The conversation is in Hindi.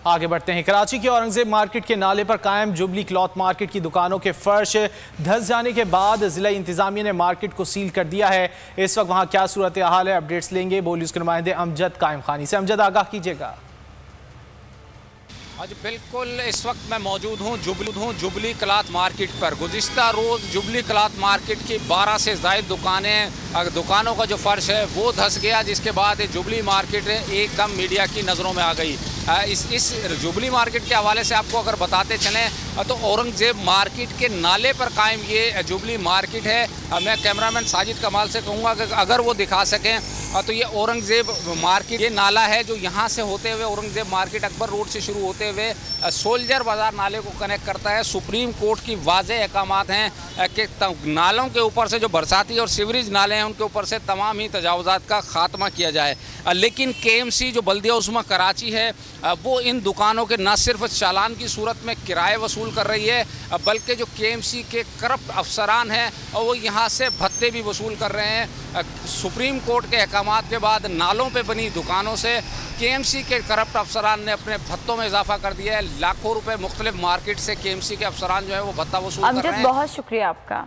आगे बढ़ते हैं। कराची के औरंगजेब मार्केट के नाले पर कायम जुबली क्लॉथ मार्केट की दुकानों के फर्श धंस जाने के बाद जिला इंतजामिया ने मार्केट को सील कर दिया है। इस वक्त वहां क्या सूरत हाल है, अपडेट्स लेंगे बोलिस के नुमाइंदे अमजद कायम खानी से। अमजद, आगाह कीजिएगा। आज बिल्कुल इस वक्त मैं मौजूद हूँ जुबली क्लॉथ मार्केट पर। गुज़िश्ता रोज़ जुबली क्लॉथ मार्केट की 12 से ज़ायद दुकानों का जो फर्श है वो धंस गया, जिसके बाद जुबली मार्केट एकदम मीडिया की नज़रों में आ गई। इस जुबली मार्केट के हवाले से आपको अगर बताते चलें तो औरंगजेब मार्केट के नाले पर कायम ये जुबली मार्केट है। मैं कैमरामैन साजिद कमाल से कहूँगा कि अगर वो दिखा सकें तो ये औरंगजेब मार्केट, ये नाला है जो यहाँ से होते हुए औरंगजेब मार्केट अकबर रोड से शुरू होते हुए सोल्जर बाज़ार नाले को कनेक्ट करता है। सुप्रीम कोर्ट की वाज़ेह अहकामात हैं कि नालों के ऊपर से जो बरसाती और सीवरेज नाले हैं उनके ऊपर से तमाम ही तजावुज़ात का खात्मा किया जाए। लेकिन KMC जो बल्दिया उस्मा कराची है वो इन दुकानों के न सिर्फ चालान की सूरत में किराए वसूल कर रही है, बल्कि जो KMC के करप्ट अफसरान हैं वो यहाँ से भत्ते भी वसूल कर रहे हैं। सुप्रीम कोर्ट के अहकामात के बाद नालों पे बनी दुकानों से KMC के करप्ट अफसरान ने अपने भत्तों में इजाफा कर दिया है। लाखों रुपए मुख्तलिफ मार्केट से KMC के अफसरान जो है वो भत्ता वसूल कर रहे हैं। बहुत शुक्रिया आपका।